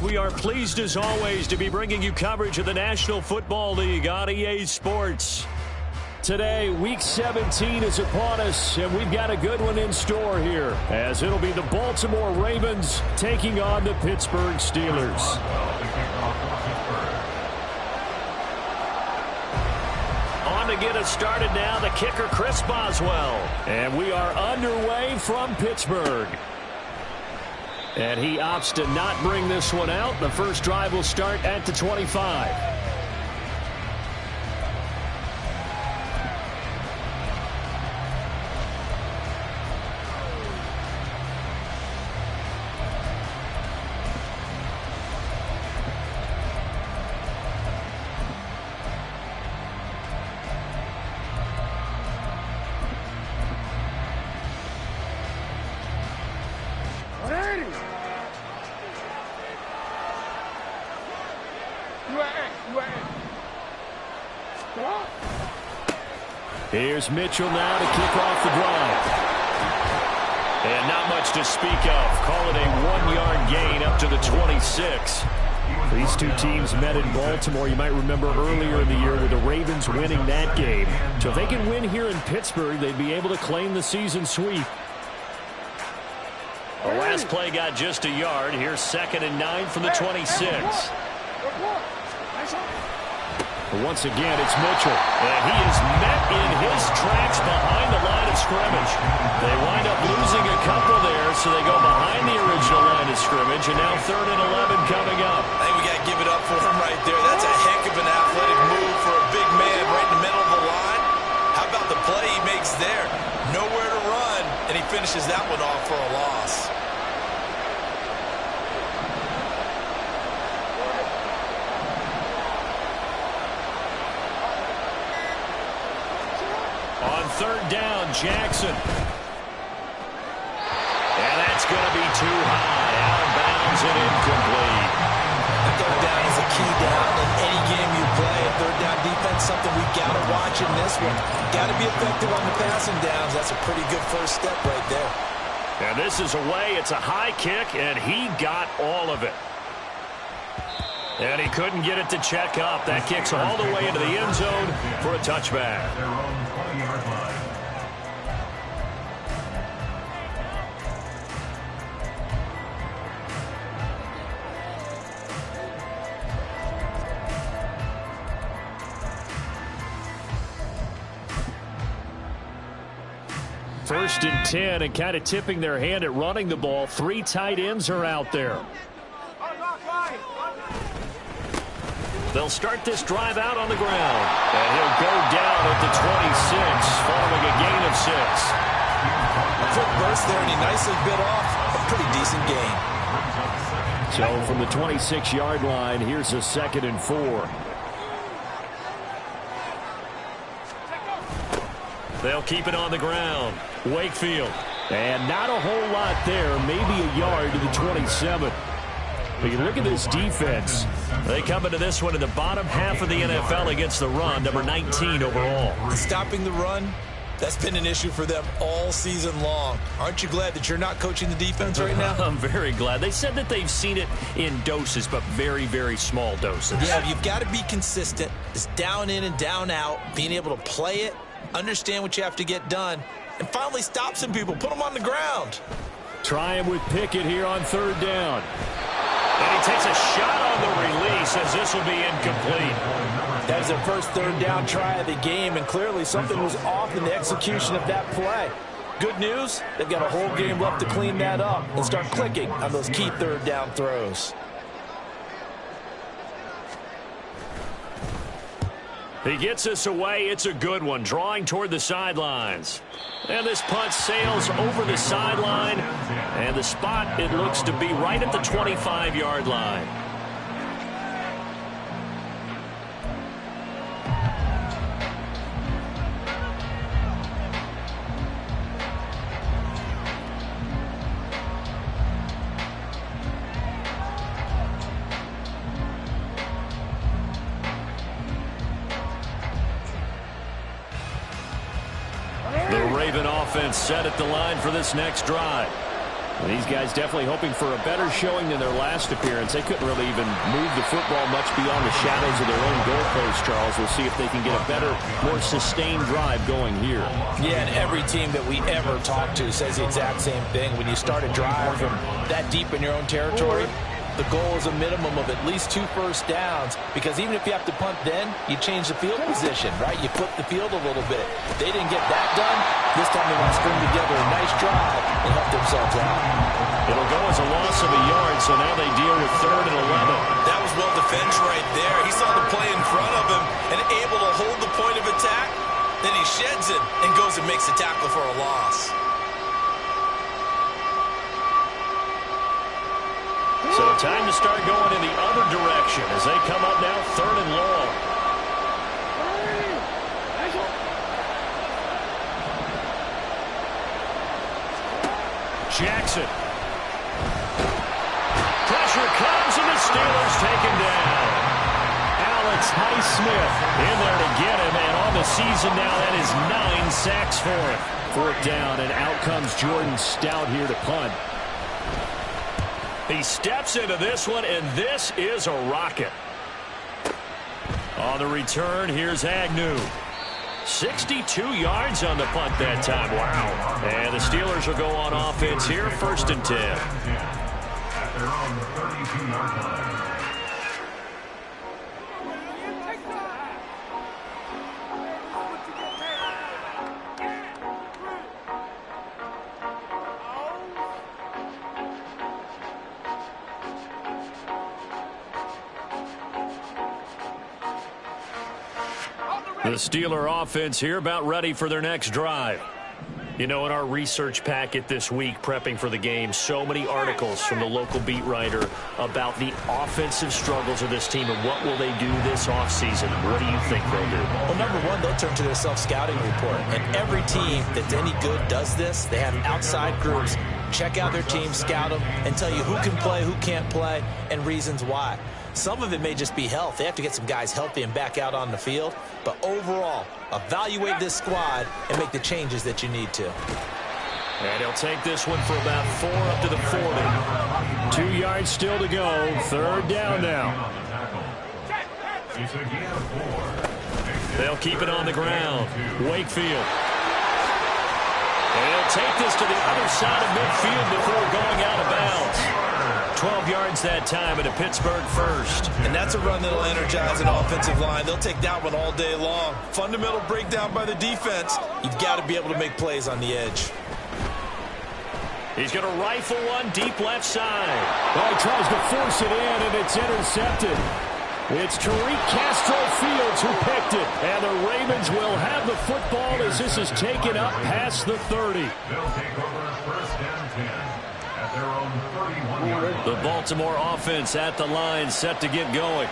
We are pleased as always to be bringing you coverage of the National Football League on EA Sports. Today, Week 17 is upon us, and we've got a good one in store here, as it'll be the Baltimore Ravens taking on the Pittsburgh Steelers. On to get us started now, the kicker, Chris Boswell. And we are underway from Pittsburgh. And he opts to not bring this one out. The first drive will start at the 25. Here's Mitchell now to kick off the drive. And not much to speak of. Call it a 1-yard gain up to the 26. These two teams met in Baltimore, you might remember earlier in the year, with the Ravens winning that game. So if they can win here in Pittsburgh, they'd be able to claim the season sweep. The last play got just a yard. Here's 2nd and 9 from the 26. Once again, it's Mitchell. And he is met in his tracks behind the line of scrimmage. They wind up losing a couple there, so they go behind the original line of scrimmage. And now 3rd and 11 coming up. I think we got to give it up for him right there. That's a heck of an athletic move for a big man right in the middle of the line. How about the play he makes there? Nowhere to run, and he finishes that one off for a loss. On 3rd down, Jackson. And that's going to be too high. Out of bounds and incomplete. The 3rd down is a key down in any game you play. A 3rd down defense, something we've got to watch in this one. Got to be effective on the passing downs. That's a pretty good first step right there. And this is away. It's a high kick, and he got all of it. And he couldn't get it to check up. That kicks all the way into the end zone for a touchback. First and 10, and kind of tipping their hand at running the ball. 3 tight ends are out there. They'll start this drive out on the ground. And he'll go down at the 26, following a gain of 6. Quick burst there, and he nicely bit off a pretty decent gain. So from the 26-yard line, here's a 2nd and 4. They'll keep it on the ground. Wakefield. And not a whole lot there. Maybe a yard to the 27. But you look at this defense. They come into this one in the bottom half of the NFL against the run, number 19 overall. Stopping the run, that's been an issue for them all season long. Aren't you glad that you're not coaching the defense right now? I'm very glad. They said that they've seen it in doses, but very, very small doses. Yeah, you've got to be consistent. It's down in and down out, being able to play it, understand what you have to get done, and finally stop some people, put them on the ground. Trying with Pickett here on 3rd down. And he takes a shot on the release as this will be incomplete. That was their first 3rd down try of the game, and clearly something was off in the execution of that play. Good news, they've got a whole game left to clean that up and start clicking on those key 3rd down throws. He gets us away. It's a good one, drawing toward the sidelines. And this punt sails over the sideline. And the spot, it looks to be right at the 25-yard line. The Raven offense set at the line for this next drive. These guys definitely hoping for a better showing than their last appearance. They couldn't really even move the football much beyond the shadows of their own goalpost, Charles. We'll see if they can get a better, more sustained drive going here. Yeah, and every team that we ever talk to says the exact same thing. When you start a drive from that deep in your own territory, the goal is a minimum of at least 2 first downs, because even if you have to punt then, you change the field position, right? You flip the field a little bit. They didn't get that done. This time they want to string together a nice drive and help themselves out. It'll go as a loss of a yard, so now they deal with 3rd and 11. That was well defended right there. He saw the play in front of him and able to hold the point of attack. Then he sheds it and goes and makes a tackle for a loss. So time to start going in the other direction as they come up now 3rd and long. Jackson. Pressure comes and the Steelers take him down. Alex Highsmith in there to get him, and on the season now that is 9 sacks for him. 4th down, and out comes Jordan Stout here to punt. He steps into this one, and this is a rocket. On the return, here's Agnew. 62 yards on the punt that time. Wow. And the Steelers will go on offense here, 1st and 10. At their own 32-yard line. The Steeler offense here about ready for their next drive. You know, in our research packet this week, prepping for the game, so many articles from the local beat writer about the offensive struggles of this team and what will they do this offseason. What do you think they'll do? Well, number one, they'll turn to their self-scouting report. And every team that's any good does this. They have outside groups check out their team, scout them, and tell you who can play, who can't play, and reasons why. Some of it may just be health. They have to get some guys healthy and back out on the field. But overall, evaluate this squad and make the changes that you need to. And he'll take this one for about 4 up to the 40. 2 yards still to go. 3rd down now. They'll keep it on the ground. Wakefield. And he'll take this to the other side of midfield before going out of bounds. 12 yards that time at a Pittsburgh first. And that's a run that'll energize an offensive line. They'll take that one all day long. Fundamental breakdown by the defense. You've got to be able to make plays on the edge. He's going to rifle one deep left side. Well, he tries to force it in, and it's intercepted. It's Tariq Castro-Fields who picked it. And the Ravens will have the football as this is taken up past the 30. They'll take over 1st and 10 at their own 31-yard line. The Baltimore offense at the line, set to get going.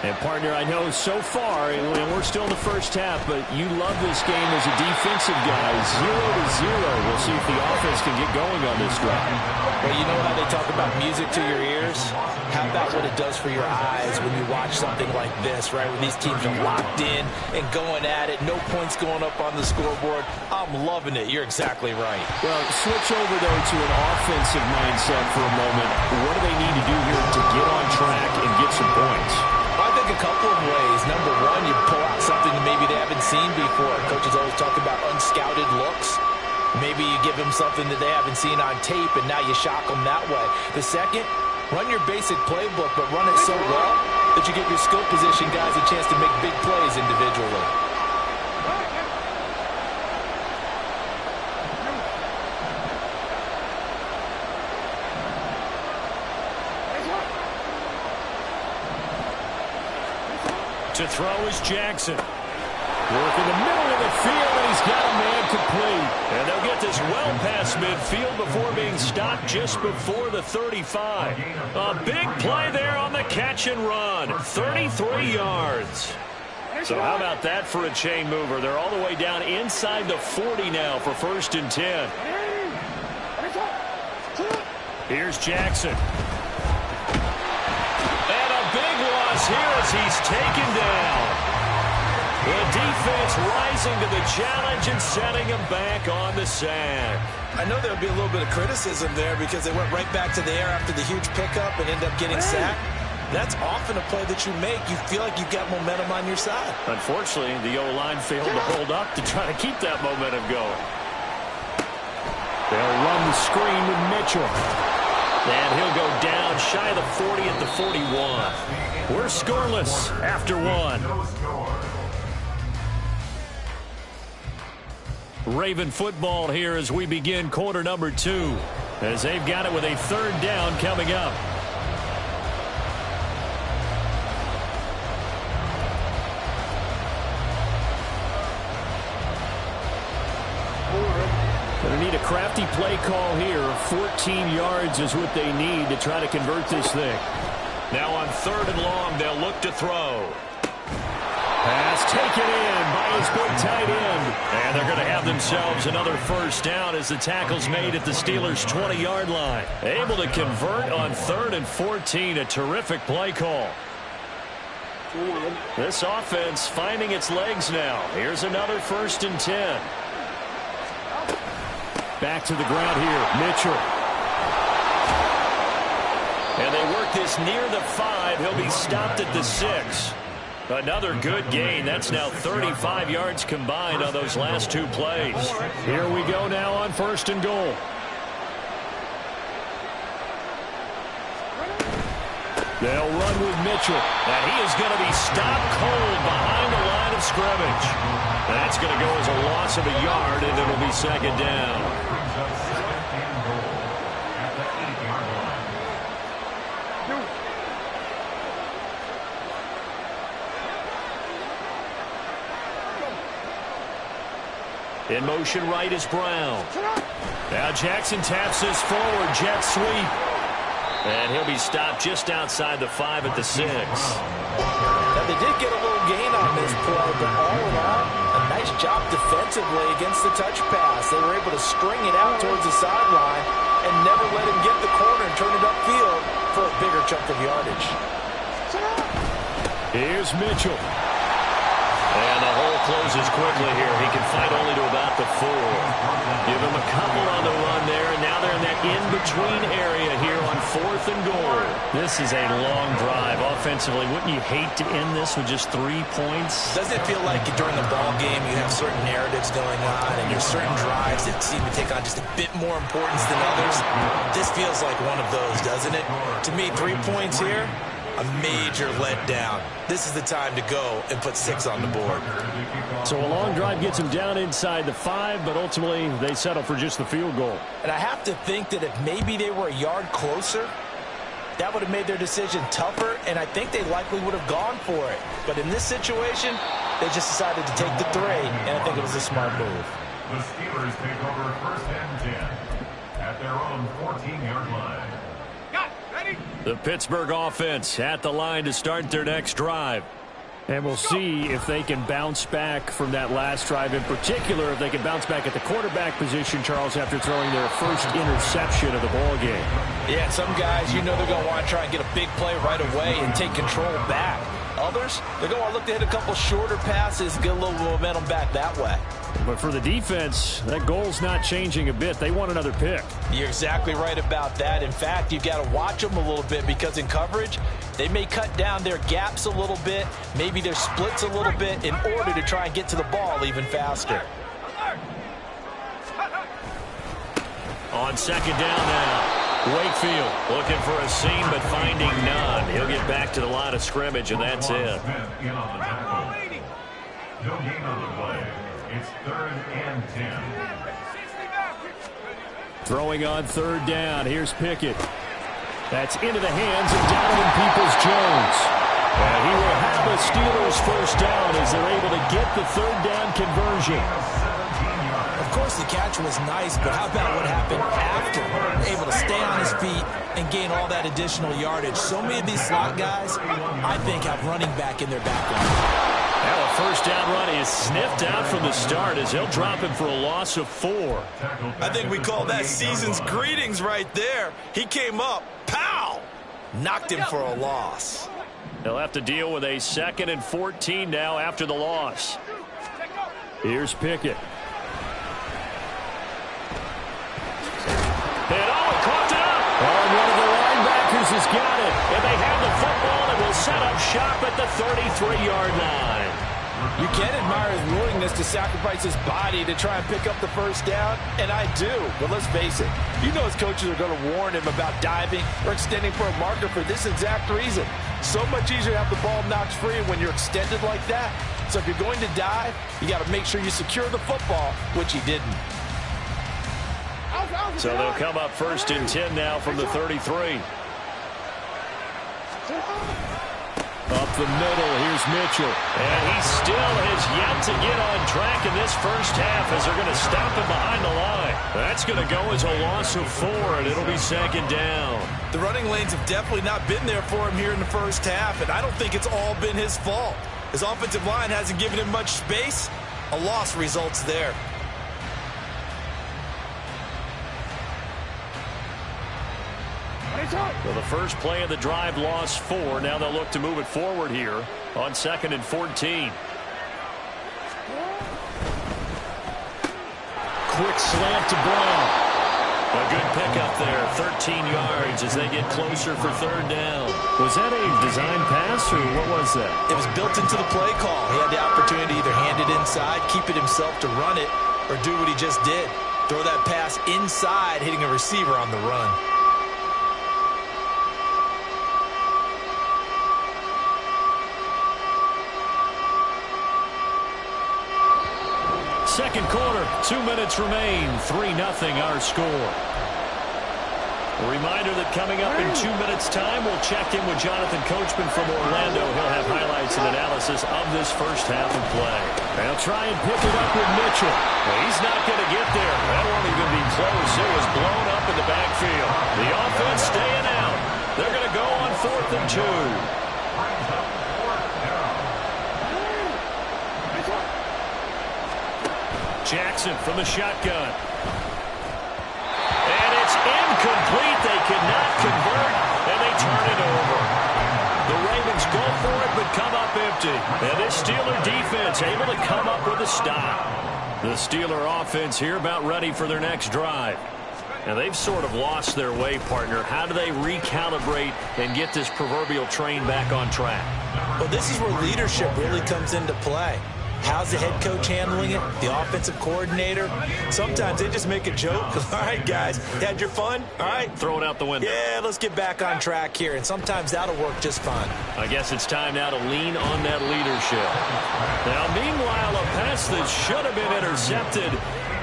And, partner, I know so far, and we're still in the first half, but you love this game as a defensive guy. 0-0. We'll see if the offense can get going on this drive. Well, you know how they talk about music to your ears? How about what it does for your eyes when you watch something like this, right? When these teams are locked in and going at it, no points going up on the scoreboard. I'm loving it. You're exactly right. Well, switch over, though, to an offensive mindset for a moment. What do they need to do here to get on track and get some points? I think a couple of ways. Number one, you pull out something that maybe they haven't seen before. Coaches always talk about unscouted looks. Maybe you give them something that they haven't seen on tape, and now you shock them that way. The second, run your basic playbook, but run it so well that you give your skill position guys a chance to make big plays individually. To throw is Jackson. Work in the middle of the field, and he's got a man complete. And they'll get this well past midfield before being stopped just before the 35. A big play there on the catch and run. 33 yards. So how about that for a chain mover? They're all the way down inside the 40 now for 1st and 10. Here's Jackson. Here as he's taken down. The defense rising to the challenge and setting him back on the sack. I know there'll be a little bit of criticism there because they went right back to the air after the huge pickup and ended up getting sacked. That's often a play that you make. You feel like you've got momentum on your side. Unfortunately, the O-line failed to hold up to try to keep that momentum going. They'll run the screen with Mitchell. And he'll go down shy of the 40 at the 41. We're scoreless after one. Raven football here as we begin quarter number 2. As they've got it with a third down coming up. Going to need a crafty play call here. 14 yards is what they need to try to convert this thing. Now on third and long, they'll look to throw. Pass taken in by his big tight end. And they're going to have themselves another first down as the tackle's made at the Steelers' 20-yard line. Able to convert on third and 14. A terrific play call. This offense finding its legs now. Here's another 1st and 10. Back to the ground here. Mitchell. And they work this near the 5. He'll be stopped at the 6. Another good gain. That's now 35 yards combined on those last 2 plays. Here we go now on 1st and goal. They'll run with Mitchell. And he is going to be stopped cold behind the line of scrimmage. That's going to go as a loss of a yard, and it'll be 2nd down. In motion right is Brown. Now Jackson taps this forward, jet sweep. And he'll be stopped just outside the 5 at the 6. Now they did get a little gain on this play, but all in all, a nice job defensively against the touch pass. They were able to string it out towards the sideline and never let him get the corner and turn it upfield for a bigger chunk of yardage. Here's Mitchell. And the hole closes quickly here. He can fight only to about the 4. Give him a couple on the run there, and now they're in that in-between area here on 4th and goal. This is a long drive offensively. Wouldn't you hate to end this with just 3 points? Doesn't it feel like during the ball game you have certain narratives going on and there's certain drives that seem to take on just a bit more importance than others? This feels like one of those, doesn't it? To me, 3 points here, a major letdown. This is the time to go and put 6 on the board. So a long drive gets them down inside the 5, but ultimately they settle for just the field goal. And I have to think that if maybe they were a yard closer, that would have made their decision tougher, and I think they likely would have gone for it. But in this situation, they just decided to take the 3, and I think it was a smart move. The Steelers take over 1st and 10 at their own 14-yard line. The Pittsburgh offense at the line to start their next drive. And we'll see if they can bounce back from that last drive. In particular, if they can bounce back at the quarterback position, Charles, after throwing their first interception of the ball game. Yeah, some guys, you know they're going to want to try and get a big play right away and take control back. Others, they're going to want to look to hit a couple shorter passes, get a little momentum back that way. But for the defense, that goal's not changing a bit. They want another pick. You're exactly right about that. In fact, you've got to watch them a little bit because in coverage, they may cut down their gaps a little bit, maybe their splits a little bit in order to try and get to the ball even faster. On 2nd down now. Wakefield looking for a seam but finding none. He'll get back to the line of scrimmage, and that's it. No gain on the play. It's 3rd and 10. Throwing on 3rd down. Here's Pickett. That's into the hands of Donovan Peoples-Jones. And he will have a Steelers first down as they're able to get the 3rd down conversion. Of course, the catch was nice, but how about what happened after? Able to stay on his feet and gain all that additional yardage. So many of these slot guys, I think, have running back in their background. Now a first down run is sniffed out from the start as he'll drop him for a loss of 4. I think we call that season's greetings right there. He came up, pow! Knocked him for a loss. They'll have to deal with a 2nd and 14 now after the loss. Here's Pickett. And coughed it up. Oh, one of the linebackers has got it. And they have the football and will set up shop at the 33-yard line. You can admire his willingness to sacrifice his body to try and pick up the first down, and I do. But let's face it, you know his coaches are going to warn him about diving or extending for a marker for this exact reason. So much easier to have the ball knocked free when you're extended like that. So if you're going to dive, you got to make sure you secure the football, which he didn't. So they'll come up 1st and 10 now from the 33. Up the middle, here's Mitchell. And he still has yet to get on track in this first half as they're going to stop him behind the line. That's going to go as a loss of 4, and it'll be 2nd down. The running lanes have definitely not been there for him here in the first half, and I don't think it's all been his fault. His offensive line hasn't given him much space. A loss results there. Well, the first play of the drive lost 4. Now they'll look to move it forward here on 2nd and 14. Quick slant to Brown. A good pickup there, 13 yards as they get closer for 3rd down. Was that a design pass, or what was that? It was built into the play call. He had the opportunity to either hand it inside, keep it himself to run it, or do what he just did. Throw that pass inside, hitting a receiver on the run. Second quarter, 2 minutes remain, 3-0 our score. A reminder that coming up in 2 minutes' time, we'll check in with Jonathan Coachman from Orlando. He'll have highlights and analysis of this first half of play. They'll try and pick it up with Mitchell. Well, he's not going to get there. That won't even be close. It was blown up in the backfield. The offense staying out. They're going to go on 4th and 2. Jackson from the shotgun. And it's incomplete. They cannot convert, and they turn it over. The Ravens go for it, but come up empty. And this Steeler defense able to come up with a stop. The Steeler offense here about ready for their next drive. And they've sort of lost their way, partner. How do they recalibrate and get this proverbial train back on track? Well, this is where leadership really comes into play. How's the head coach handling it? The offensive coordinator? Sometimes they just make a joke. All right, guys, you had your fun? All right. Throw it out the window. Yeah, let's get back on track here. And sometimes that'll work just fine. I guess it's time now to lean on that leadership. Now, meanwhile, a pass that should have been intercepted,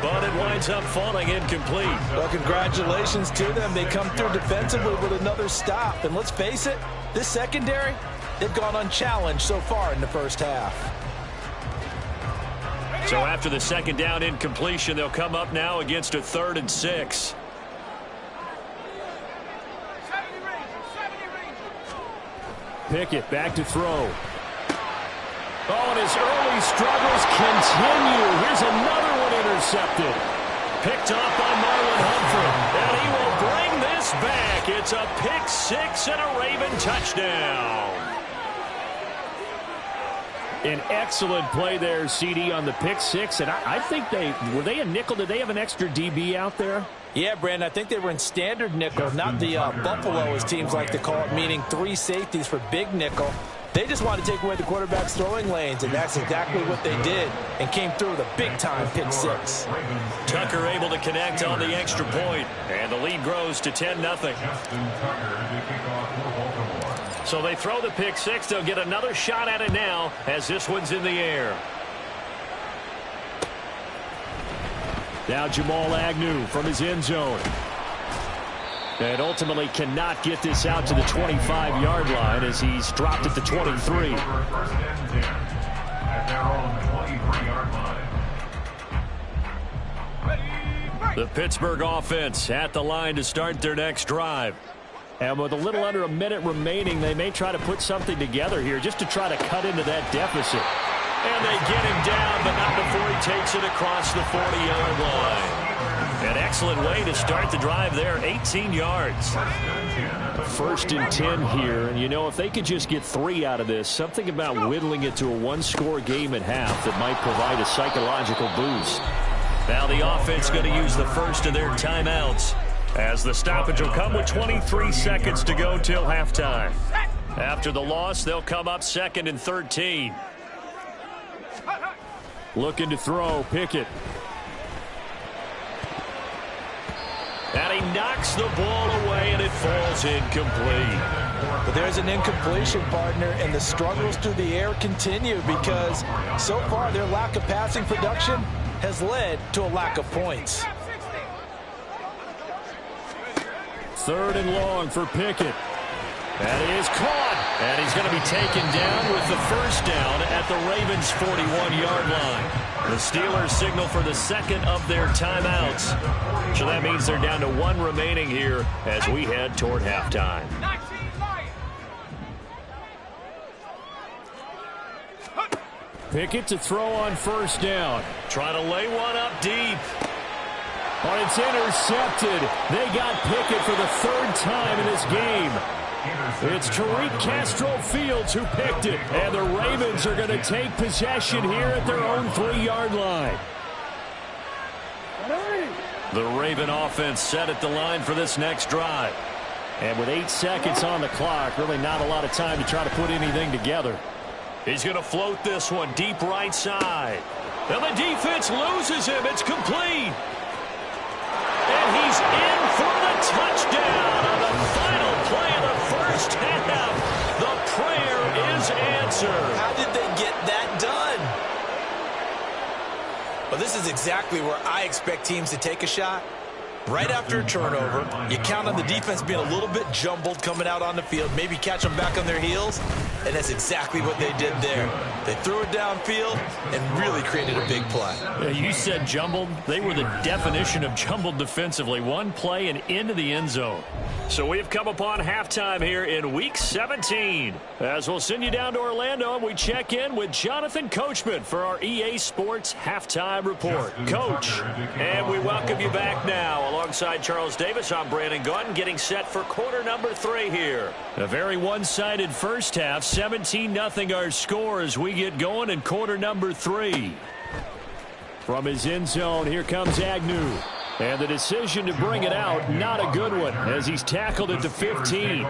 but it winds up falling incomplete. Well, congratulations to them. They come through defensively with another stop. And let's face it, this secondary, they've gone unchallenged so far in the first half. So after the 2nd down incompletion, they'll come up now against a 3rd and 6. Pickett back to throw. Oh, and his early struggles continue. Here's another one intercepted. Picked up by Marlon Humphrey. And he will bring this back. It's a pick 6 and a Raven touchdown. An excellent play there, CD, on the pick 6. And I think were they a nickel? Did they have an extra DB out there? Yeah, Brandon, I think they were in standard nickel, not the Buffalo, as teams like to call it, meaning 3 safeties for big nickel. They just wanted to take away the quarterback's throwing lanes, and that's exactly what they did, and came through with a big-time pick 6. Tucker able to connect on the extra point, and the lead grows to 10-0. So they throw the pick 6. They'll get another shot at it now as this one's in the air. Now Jamal Agnew from his end zone. And ultimately cannot get this out to the 25-yard line as he's dropped at the 23. The Pittsburgh offense at the line to start their next drive. And with a little under a minute remaining, they may try to put something together here just to try to cut into that deficit. And they get him down, but not before he takes it across the 40-yard line. An excellent way to start the drive there, 18 yards. First and 10 here, and you know, if they could just get 3 out of this, something about whittling it to a one-score game at half that might provide a psychological boost. Now the offense going to use the first of their timeouts, as the stoppage will come with 23 seconds to go till halftime. After the loss, they'll come up 2nd and 13. Looking to throw, Pickett. And he knocks the ball away, and it falls incomplete. But there's an incompletion, partner, and the struggles through the air continue because so far their lack of passing production has led to a lack of points. 3rd and long for Pickett. That is caught, and he's going to be taken down with the first down at the Ravens' 41-yard line. The Steelers signal for the second of their timeouts. So that means they're down to 1 remaining here as we head toward halftime. Pickett to throw on first down. Trying to lay one up deep. Oh, it's intercepted. They got Pickett for the 3rd time in this game. It's Tariq Castro-Fields who picked it. And the Ravens are going to take possession here at their own 3-yard line. The Raven offense set at the line for this next drive. And with 8 seconds on the clock, really not a lot of time to try to put anything together. He's going to float this one deep right side. And the defense loses him. It's complete. And he's in for the touchdown on the final play of the first half. The prayer is answered. How did they get that done? Well, this is exactly where I expect teams to take a shot. Right after a turnover, you count on the defense being a little bit jumbled coming out on the field, maybe catch them back on their heels, and that's exactly what they did there. They threw it downfield and really created a big play. Yeah, you said jumbled. They were the definition of jumbled defensively. One play and into the end zone. So we have come upon halftime here in Week 17. As we'll send you down to Orlando, and we check in with Jonathan Coachman for our EA Sports Halftime Report. Coach, and we welcome you back now. Alongside Charles Davis, I'm Brandon Gaudin, getting set for quarter number 3 here. A very one-sided first half, 17-0 our score as we get going in quarter number 3. From his end zone, here comes Agnew. And the decision to bring it out, not a good one, as he's tackled at the 15.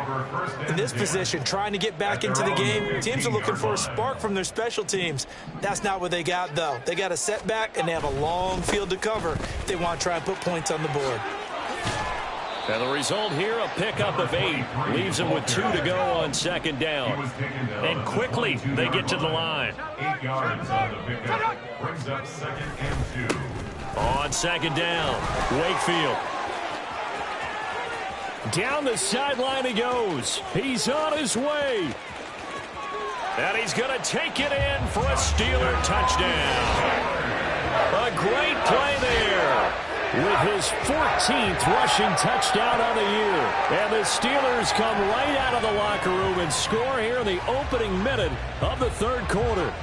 In this position, trying to get back into the game, teams are looking for a spark from their special teams. That's not what they got, though. They got a setback, and they have a long field to cover if they want to try and put points on the board. And the result here, a pickup of 8. Leaves them with 2 to go on second down. And quickly, they get to the line. 8 yards on the pickup. Brings up 2nd and 2. On second down, Wakefield. Down the sideline he goes. He's on his way. And he's going to take it in for a Steeler touchdown. A great play there. With his 14th rushing touchdown on the year. And the Steelers come right out of the locker room and score here in the opening minute of the 3rd quarter.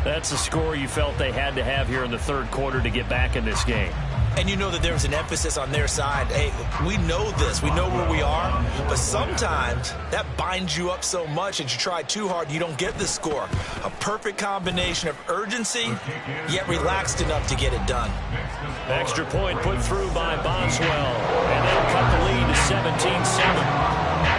That's the score you felt they had to have here in the 3rd quarter to get back in this game. And you know that there was an emphasis on their side. Hey, we know this. We know where we are. But sometimes that binds you up so much that you try too hard, you don't get the score. A perfect combination of urgency, yet relaxed enough to get it done. Extra point put through by Boswell. And they'll cut the lead to 17-7.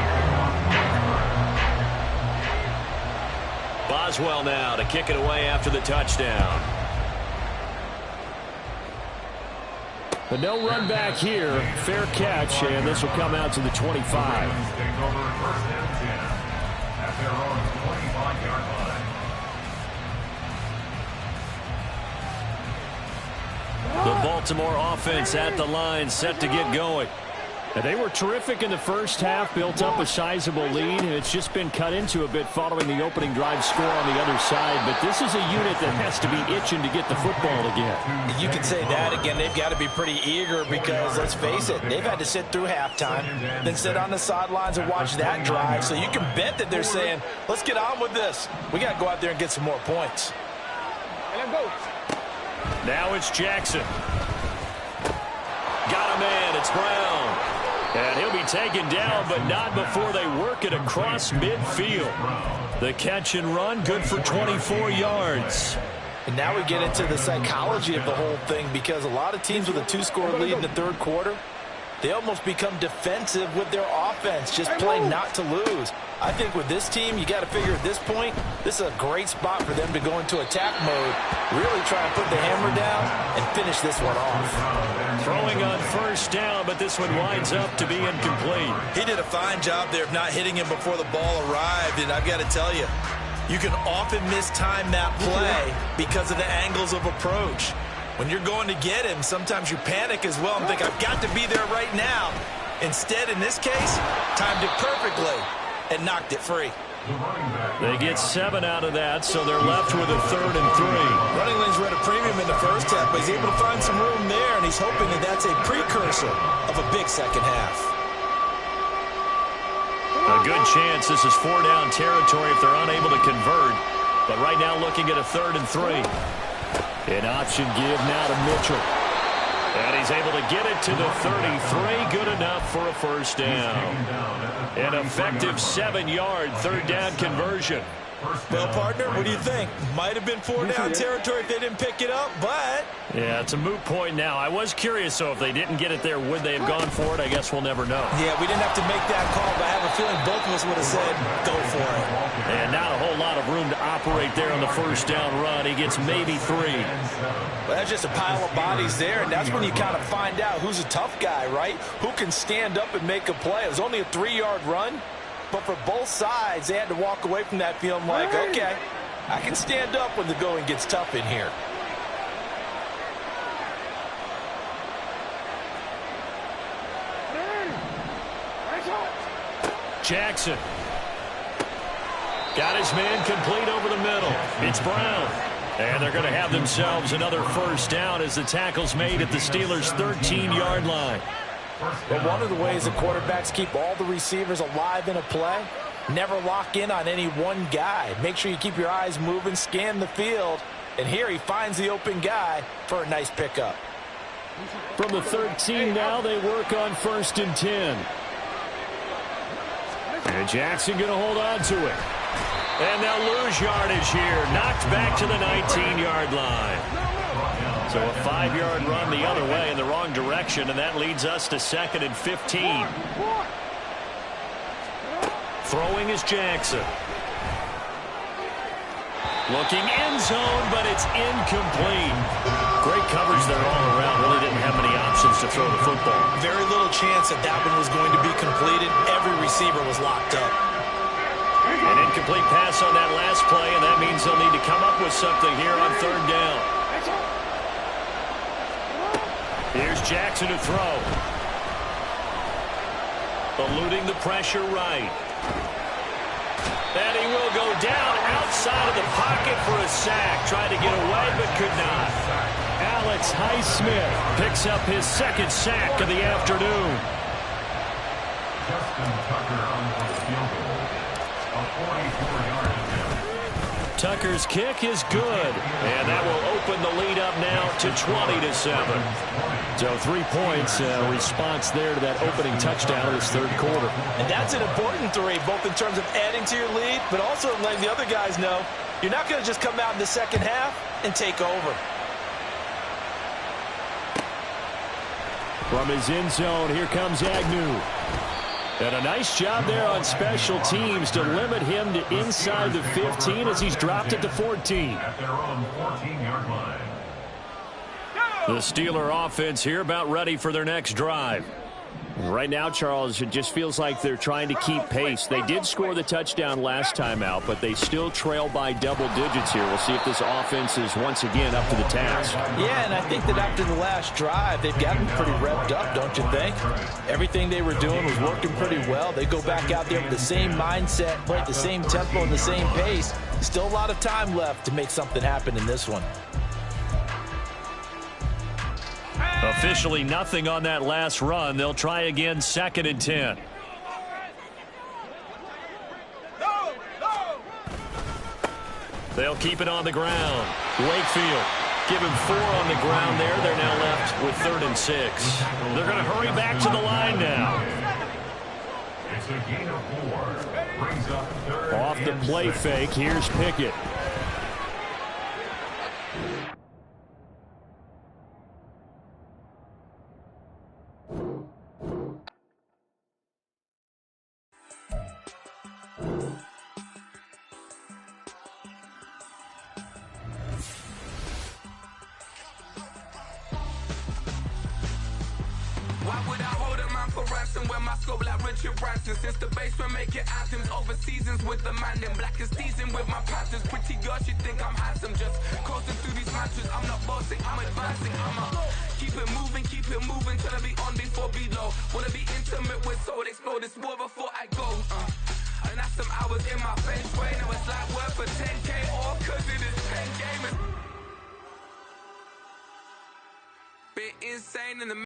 Boswell now to kick it away after the touchdown. But no run back here. Fair catch, and this will come out to the 25. Take over 1st and 10 at their own 25-yard line. The Baltimore offense at the line, set to get going. And they were terrific in the first half, built up a sizable lead, and it's just been cut into a bit following the opening drive score on the other side. But this is a unit that has to be itching to get the football again. You can say that again. They've got to be pretty eager because, let's face it, they've had to sit through halftime, then sit on the sidelines and watch that drive. So you can bet that they're saying, let's get on with this. We got to go out there and get some more points. Now it's Jackson. Got a man. It's Brown. And he'll be taken down, but not before they work it across midfield. The catch and run, good for 24 yards. And now we get into the psychology of the whole thing, because a lot of teams with a 2-score lead in the third quarter, they almost become defensive with their offense, just playing not to lose. I think with this team, you got to figure at this point, this is a great spot for them to go into attack mode, really try and put the hammer down and finish this one off. Throwing on first down, but this one winds up to be incomplete. He did a fine job there of not hitting him before the ball arrived, and I've got to tell you, you can often mistime that play because of the angles of approach. When you're going to get him, sometimes you panic as well and think, I've got to be there right now. Instead, in this case, timed it perfectly and knocked it free. They get 7 out of that, so they're left with a 3rd and 3. Running lanes were at a premium in the first half, but he's able to find some room there, and he's hoping that that's a precursor of a big second half. A good chance this is 4-down territory if they're unable to convert. But right now looking at a 3rd and 3. An option give now to Mitchell. And he's able to get it to the 33. Good enough for a first down. An effective 7-yard 3rd down conversion. Well, partner, what do you think? Might have been 4-down territory if they didn't pick it up, but... Yeah, it's a moot point now. I was curious, so if they didn't get it there, would they have gone for it? I guess we'll never know. Yeah, we didn't have to make that call, but I have a feeling both of us would have said, go for it. And not a whole lot of room to operate there on the first down run. He gets maybe 3. Well, that's just a pile of bodies there, and that's when you kind of find out who's a tough guy, right? Who can stand up and make a play. It was only a 3-yard run, but for both sides, they had to walk away from that feeling like, okay, I can stand up when the going gets tough in here. Jackson. Got his man complete over the middle. It's Brown. And they're going to have themselves another first down as the tackle's made at the Steelers' 13-yard line. But one of the ways that quarterbacks keep all the receivers alive in a play, never lock in on any one guy. Make sure you keep your eyes moving, scan the field. And here he finds the open guy for a nice pickup. From the 13 now, they work on 1st and 10. And Jackson going to hold on to it. And they'll lose yardage here. Knocked back to the 19-yard line. So a 5-yard run the other way in the wrong direction, and that leads us to 2nd and 15. Throwing is Jackson. Looking end zone, but it's incomplete. Great coverage there all around. Really didn't have many options to throw the football. Very little chance that that one was going to be completed. Every receiver was locked up. An incomplete pass on that last play, and that means they'll need to come up with something here on 3rd down. Here's Jackson to throw. Eluding the pressure right. And he will go down outside of the pocket for a sack. Tried to get away, but could not. Alex Highsmith Picks up his 2nd sack of the afternoon. Justin Tucker on the field goal. A 44-yard attempt. Tucker's kick is good. And that will open the lead up now to 20-7. So 3 points, response there to that opening touchdown in this 3rd quarter. And that's an important 3, both in terms of adding to your lead, but also letting the other guys know you're not going to just come out in the second half and take over. From his end zone, here comes Agnew. And a nice job there on special teams to limit him to inside the 15 as he's dropped it to 14. At their own 14-yard line. The Steeler offense here about ready for their next drive. Right now, Charles, it just feels like they're trying to keep pace. They did score the touchdown last time out, but they still trail by double digits here. We'll see if this offense is once again up to the task. Yeah, and I think that after the last drive, they've gotten pretty revved up, don't you think? Everything they were doing was working pretty well. They go back out there with the same mindset, play at the same tempo and the same pace. Still a lot of time left to make something happen in this one. Officially nothing on that last run. They'll try again 2nd and 10. They'll keep it on the ground. Wakefield Give him 4 on the ground there. They're now left with 3rd and 6. They're going to hurry back to the line now. It's a gain of 4. Brings up 3rd Off the play fake, here's Pickett. Why would I hold a man for ransom when my scope like Richard Branson? Since the basement making anthems over seasons with the man in black is teasing with my Panthers. Pretty girl, she think I'm handsome. Just coasting through these mantras. I'm not bossing, I'm advancing. I'ma keep it moving till I be on before below. Wanna be intimate with soul, explode this war before I go. And that's some hours in my bench way. Now it's like work for 10K all cause it is 10 gamers. Bit insane in the